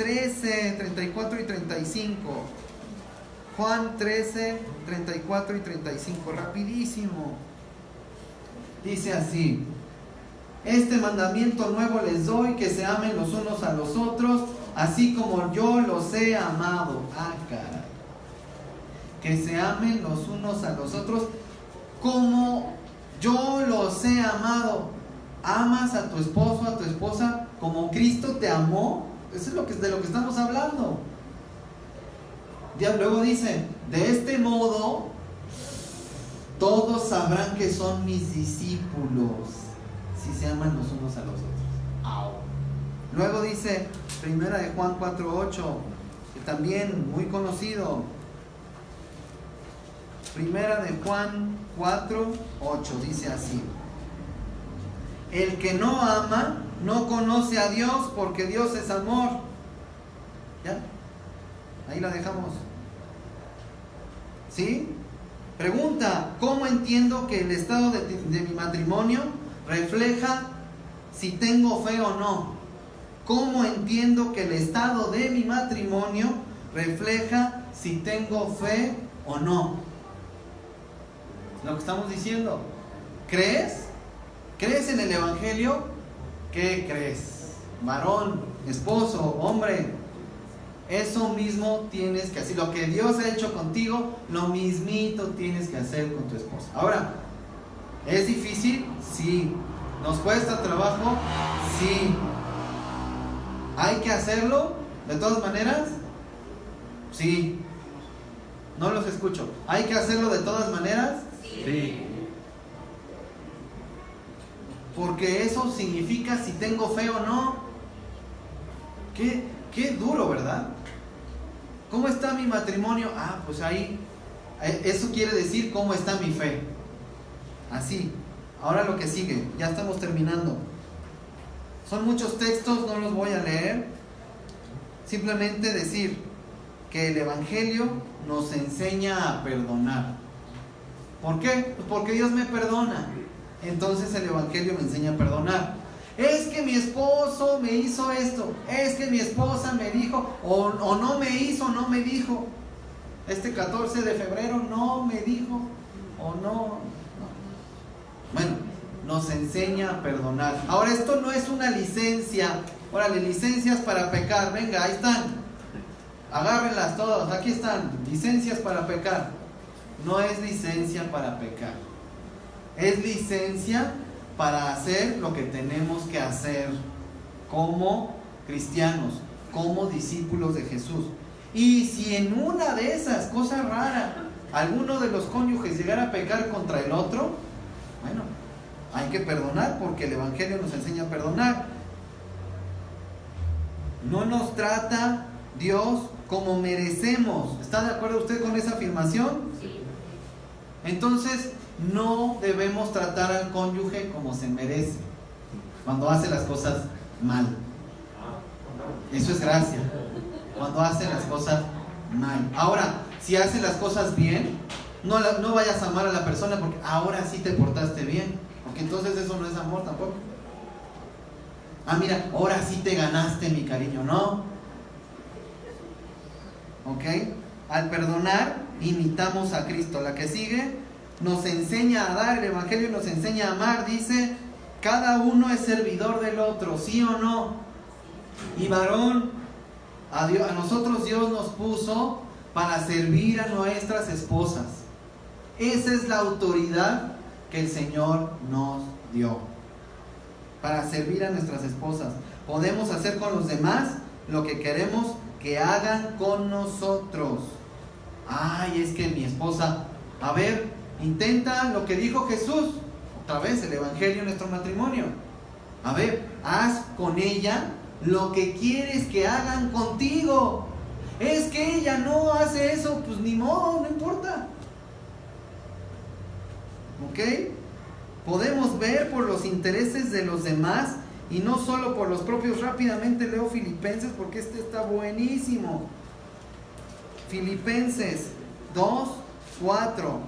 13, 34 y 35. Juan 13, 34 y 35. Rapidísimo. Dice así: este mandamiento nuevo les doy, que se amen los unos a los otros, así como yo los he amado. Ah, caray. Que se amen los unos a los otros como yo los he amado. ¿Amas a tu esposo, a tu esposa como Cristo te amó? Eso es de lo que estamos hablando. Luego dice: de este modo todos sabrán que son mis discípulos, si se aman los unos a los otros. ¡Au! Luego dice, primera de Juan 4:8, que también muy conocido. Primera de Juan 4:8 dice así: el que no ama no conoce a Dios, porque Dios es amor. ¿Ya? Ahí la dejamos. ¿Sí? Pregunta: ¿cómo entiendo que el estado de mi matrimonio refleja si tengo fe o no? ¿Cómo entiendo que el estado de mi matrimonio refleja si tengo fe o no? Lo que estamos diciendo. ¿Crees? ¿Crees en el Evangelio? ¿Qué crees? Varón, esposo, hombre, eso mismo tienes que hacer. Lo que Dios ha hecho contigo, lo mismito tienes que hacer con tu esposa. Ahora, ¿es difícil? Sí. ¿Nos cuesta trabajo? Sí. ¿Hay que hacerlo de todas maneras? Sí. No los escucho. ¿Hay que hacerlo de todas maneras? Sí. Porque eso significa si tengo fe o no. Qué duro, ¿verdad? ¿Cómo está mi matrimonio? Ah, pues ahí, eso quiere decir cómo está mi fe. Así. Ahora lo que sigue, ya estamos terminando. Son muchos textos, no los voy a leer. Simplemente decir que el Evangelio nos enseña a perdonar. ¿Por qué? Pues porque Dios me perdona. Entonces el Evangelio me enseña a perdonar. Es que mi esposo me hizo esto, es que mi esposa me dijo, o no me hizo, no me dijo. Este 14 de febrero no me dijo, o no. Bueno, nos enseña a perdonar. Ahora, esto no es una licencia. Órale, licencias para pecar. Venga, ahí están. Agárrenlas todas, aquí están. Licencias para pecar. No es licencia para pecar. Es licencia para hacer lo que tenemos que hacer como cristianos, como discípulos de Jesús. Y si en una de esas cosas raras alguno de los cónyuges llegara a pecar contra el otro, bueno, hay que perdonar, porque el Evangelio nos enseña a perdonar. No nos trata Dios como merecemos. ¿Está de acuerdo usted con esa afirmación? Sí. Entonces, no debemos tratar al cónyuge como se merece cuando hace las cosas mal. Eso es gracia. Cuando hace las cosas mal. Ahora, si hace las cosas bien, no vayas a amar a la persona porque ahora sí te portaste bien, porque entonces eso no es amor tampoco. Ah, mira, ahora sí te ganaste mi cariño, ¿no? ¿Ok? Al perdonar, imitamos a Cristo. La que sigue nos enseña a dar, el Evangelio nos enseña a amar. Dice, cada uno es servidor del otro, ¿sí o no? Y varón, a nosotros Dios nos puso para servir a nuestras esposas. Esa es la autoridad que el Señor nos dio, para servir a nuestras esposas. Podemos hacer con los demás lo que queremos que hagan con nosotros. Ay, es que mi esposa, a ver, intenta lo que dijo Jesús, otra vez el Evangelio en nuestro matrimonio. A ver, haz con ella lo que quieres que hagan contigo. Es que ella no hace eso, pues ni modo, no importa. ¿Ok? Podemos ver por los intereses de los demás y no solo por los propios. Rápidamente leo Filipenses porque este está buenísimo. Filipenses 2:4.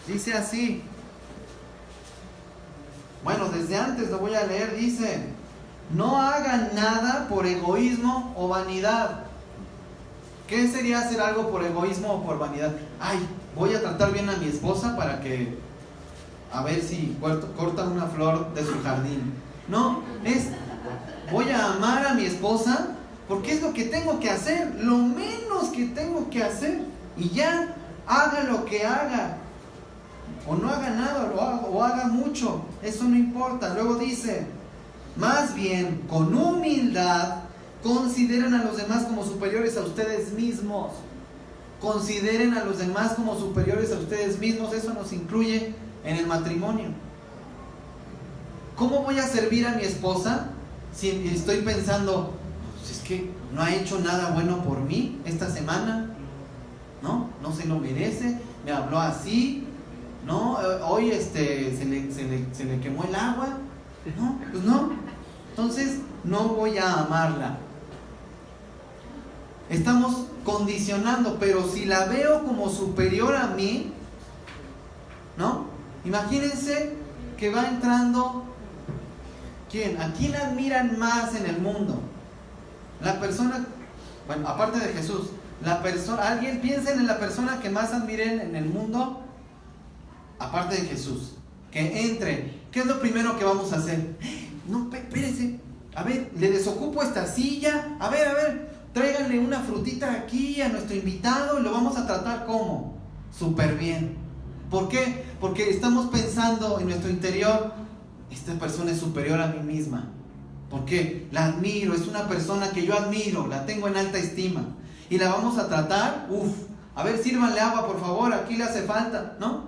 Dice así. Bueno, desde antes lo voy a leer. Dice: No hagan nada por egoísmo o vanidad. ¿Qué sería hacer algo por egoísmo o por vanidad? Ay, voy a tratar bien a mi esposa para que, a ver si corta una flor de su jardín. No, es, voy a amar a mi esposa porque es lo que tengo que hacer, lo menos que tengo que hacer. Y ya, haga lo que haga. O no haga nada, o haga mucho. Eso no importa. Luego dice, más bien, con humildad, consideren a los demás como superiores a ustedes mismos. Consideren a los demás como superiores a ustedes mismos. Eso nos incluye en el matrimonio. ¿Cómo voy a servir a mi esposa si estoy pensando, pues es que no ha hecho nada bueno por mí esta semana? No se lo merece, me habló así, no, hoy se le quemó el agua, no, pues no. Entonces no voy a amarla. Estamos condicionando, pero si la veo como superior a mí, ¿no? Imagínense que va entrando, ¿quién? ¿A quién admiran más en el mundo? La persona, bueno, aparte de Jesús, alguien piensen en la persona que más admiren en el mundo, aparte de Jesús, que entre. ¿Qué es lo primero que vamos a hacer? No, espérense, a ver, le desocupo esta silla, a ver, tráiganle una frutita aquí a nuestro invitado y lo vamos a tratar como súper bien. ¿Por qué? Porque estamos pensando en nuestro interior, esta persona es superior a mí misma. ¿Por qué? La admiro, es una persona que yo admiro, la tengo en alta estima. Y la vamos a tratar, a ver, sírvanle agua por favor, aquí le hace falta, ¿no?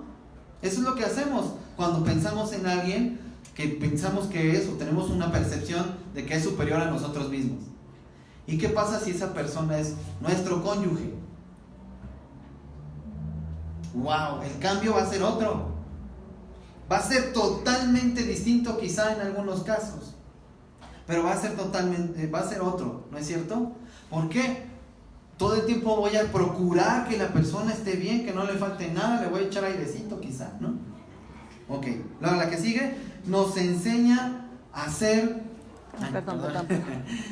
Eso es lo que hacemos cuando pensamos en alguien que pensamos que es o tenemos una percepción de que es superior a nosotros mismos. ¿Y qué pasa si esa persona es nuestro cónyuge? ¡Wow! El cambio va a ser otro. Va a ser totalmente distinto quizá en algunos casos. Pero va a ser otro, ¿no es cierto? ¿Por qué? Todo el tiempo voy a procurar que la persona esté bien, que no le falte nada, le voy a echar airecito quizá, ¿no? Ok, luego la que sigue nos enseña a ser... Perdón.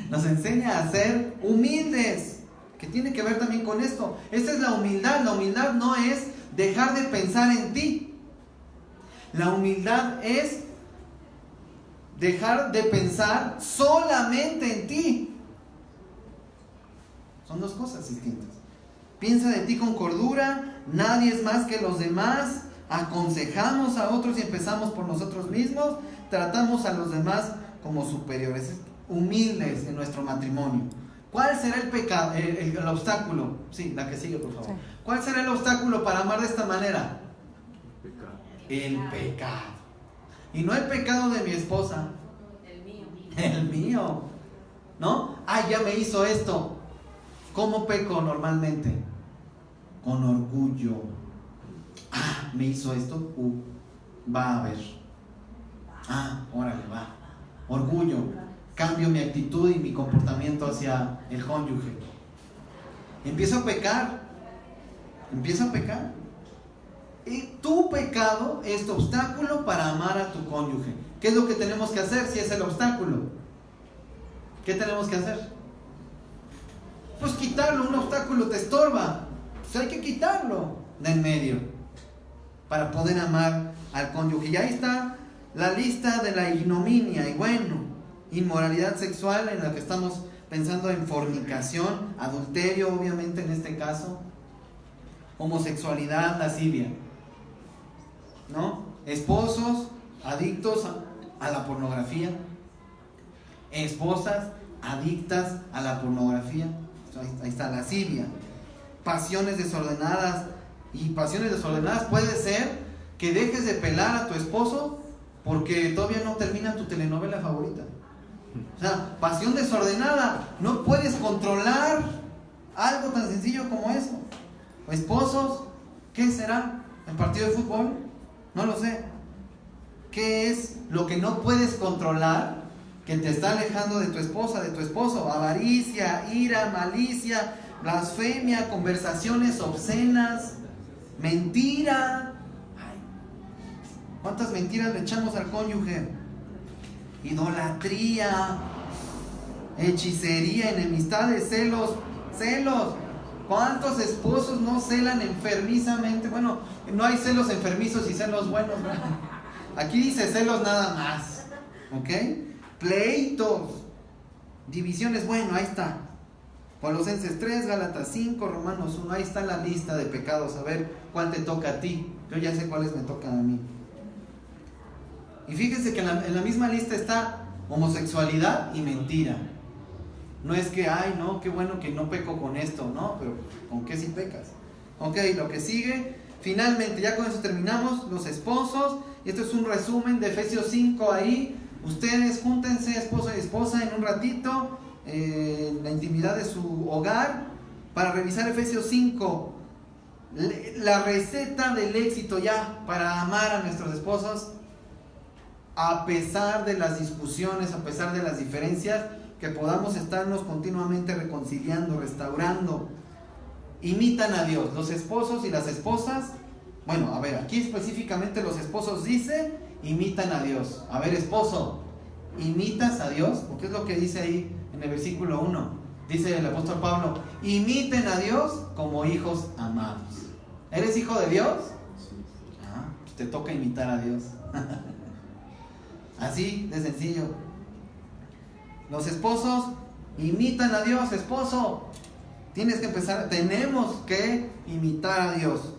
Nos enseña a ser humildes, que tiene que ver también con esto. Esta es la humildad. La humildad no es dejar de pensar en ti. La humildad es dejar de pensar solamente en ti. Son dos cosas distintas. Piensa de ti con cordura, nadie es más que los demás, aconsejamos a otros y empezamos por nosotros mismos, tratamos a los demás como superiores, humildes en nuestro matrimonio. ¿Cuál será el pecado, el obstáculo? Sí, la que sigue, por favor. Sí. ¿Cuál será el obstáculo para amar de esta manera? El pecado. Y no el pecado de mi esposa. El mío. ¿No? Ya me hizo esto. ¿Cómo peco normalmente? Con orgullo. Me hizo esto. Va a ver. Órale, va. Orgullo. Cambio mi actitud y mi comportamiento hacia el cónyuge. Empiezo a pecar. Y tu pecado es tu obstáculo para amar a tu cónyuge. ¿Qué es lo que tenemos que hacer si es el obstáculo? ¿Qué tenemos que hacer? Pues quitarlo. Un obstáculo te estorba, pues hay que quitarlo de en medio para poder amar al cónyuge. Y ahí está la lista de la ignominia. Y bueno, inmoralidad sexual, en la que estamos pensando en fornicación, adulterio obviamente en este caso, homosexualidad, lascivia, ¿no? Esposos adictos a la pornografía, esposas adictas a la pornografía. Ahí está, lascivia, pasiones desordenadas. Y pasiones desordenadas puede ser que dejes de pelar a tu esposo porque todavía no termina tu telenovela favorita. O sea, pasión desordenada, no puedes controlar algo tan sencillo como eso. Esposos, ¿qué será? ¿El partido de fútbol? No lo sé. ¿Qué es lo que no puedes controlar que te está alejando de tu esposa, de tu esposo? Avaricia, ira, malicia, blasfemia, conversaciones obscenas, mentira. ¿Cuántas mentiras le echamos al cónyuge? idolatría, hechicería, enemistades, celos. ¿Cuántos esposos no celan enfermizamente? Bueno, no hay celos enfermizos y celos buenos, ¿verdad? Aquí dice celos nada más, ¿ok? Pleitos, divisiones, bueno, ahí está. Colosenses 3, Gálatas 5, Romanos 1, ahí está la lista de pecados. A ver cuál te toca a ti. Yo ya sé cuáles me tocan a mí. Y fíjense que en la misma lista está homosexualidad y mentira. No es que, ay, no, qué bueno que no peco con esto, no, pero ¿con qué sí pecas? Ok, lo que sigue, finalmente, ya con eso terminamos, los esposos. Y esto es un resumen de Efesios 5 ahí. Ustedes júntense, esposo y esposa, en un ratito, en la intimidad de su hogar, para revisar Efesios 5. La receta del éxito ya para amar a nuestros esposos, a pesar de las discusiones, a pesar de las diferencias, que podamos estarnos continuamente reconciliando, restaurando. Imitan a Dios, los esposos y las esposas. Bueno, a ver, aquí específicamente los esposos dice, imitan a Dios. A ver, esposo, ¿imitas a Dios? Porque es lo que dice ahí en el versículo 1. Dice el apóstol Pablo, imiten a Dios como hijos amados. ¿Eres hijo de Dios? Pues te toca imitar a Dios. Así de sencillo. Los esposos imitan a Dios. Esposo, tenemos que imitar a Dios.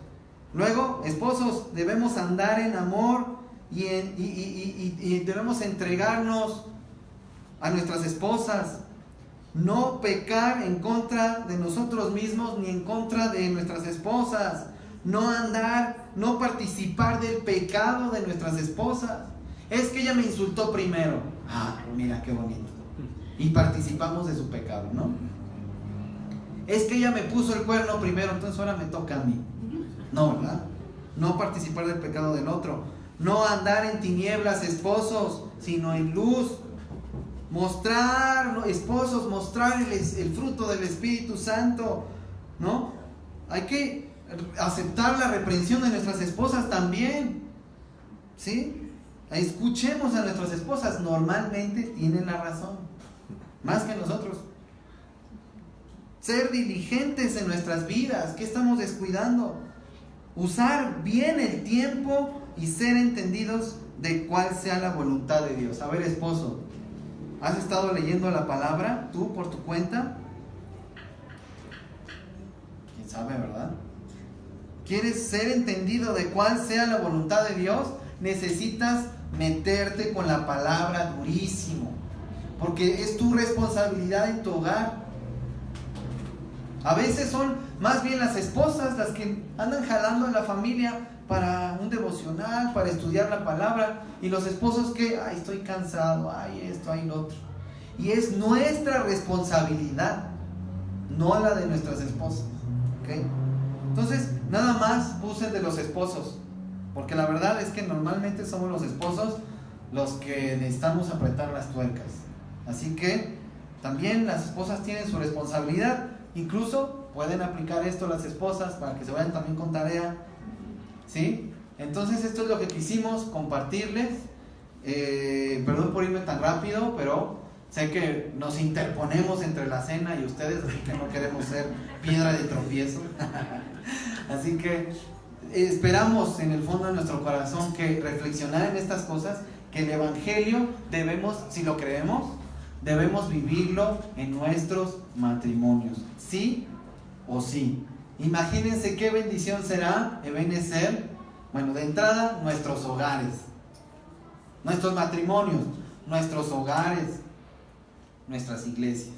Luego, esposos, debemos andar en amor y debemos entregarnos a nuestras esposas. No pecar en contra de nosotros mismos ni en contra de nuestras esposas. No participar del pecado de nuestras esposas. Es que ella me insultó primero. Mira qué bonito. Y participamos de su pecado, ¿no? Es que ella me puso el cuerno primero, entonces ahora me toca a mí. No, ¿verdad? No participar del pecado del otro. No andar en tinieblas, esposos, sino en luz. Esposos, mostrar el fruto del Espíritu Santo, ¿no? Hay que aceptar la reprensión de nuestras esposas también, ¿sí? Escuchemos a nuestras esposas, normalmente tienen la razón, más que nosotros. Ser diligentes en nuestras vidas, ¿qué estamos descuidando? Usar bien el tiempo y ser entendidos de cuál sea la voluntad de Dios. A ver, esposo, ¿has estado leyendo la palabra tú por tu cuenta? ¿Quién sabe, verdad? ¿Quieres ser entendido de cuál sea la voluntad de Dios? Necesitas meterte con la palabra durísimo, porque es tu responsabilidad en tu hogar. A veces son más bien las esposas las que andan jalando a la familia para un devocional, para estudiar la palabra, y los esposos que, estoy cansado, esto, lo otro. Y es nuestra responsabilidad, no la de nuestras esposas, ¿okay? Entonces, nada más usen de los esposos, porque la verdad es que normalmente somos los esposos los que necesitamos apretar las tuercas. Así que también las esposas tienen su responsabilidad. Incluso pueden aplicar esto las esposas para que se vayan también con tarea, ¿sí? Entonces esto es lo que quisimos compartirles. Perdón por irme tan rápido, pero sé que nos interponemos entre la cena y ustedes, así que no queremos ser piedra de tropiezo. Así que esperamos en el fondo de nuestro corazón que reflexionar en estas cosas, que el Evangelio debemos, si lo creemos, debemos vivirlo en nuestros matrimonios, sí o sí. Imagínense qué bendición será Ebenezer. Bueno, de entrada, nuestros hogares, nuestros matrimonios, nuestros hogares, nuestras iglesias,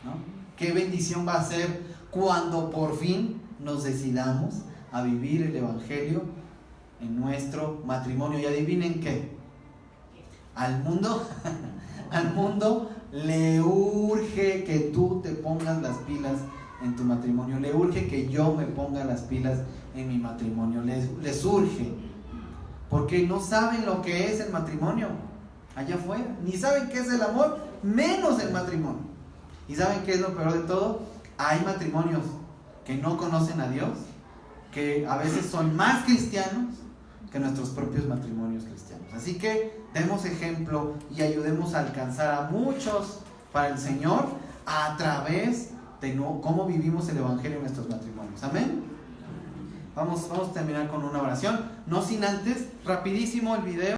¿no? Qué bendición va a ser cuando por fin nos decidamos a vivir el Evangelio en nuestro matrimonio. Y adivinen qué, al mundo le urge que tú te pongas las pilas en tu matrimonio. Le urge que yo me ponga las pilas en mi matrimonio. Les urge, porque no saben lo que es el matrimonio allá afuera, ni saben qué es el amor, menos el matrimonio. ¿Y saben qué es lo peor de todo? Hay matrimonios que no conocen a Dios, que a veces son más cristianos que nuestros propios matrimonios cristianos. Así que demos ejemplo y ayudemos a alcanzar a muchos para el Señor a través de cómo vivimos el Evangelio en nuestros matrimonios. Amén. Vamos a terminar con una oración, no sin antes, rapidísimo el video.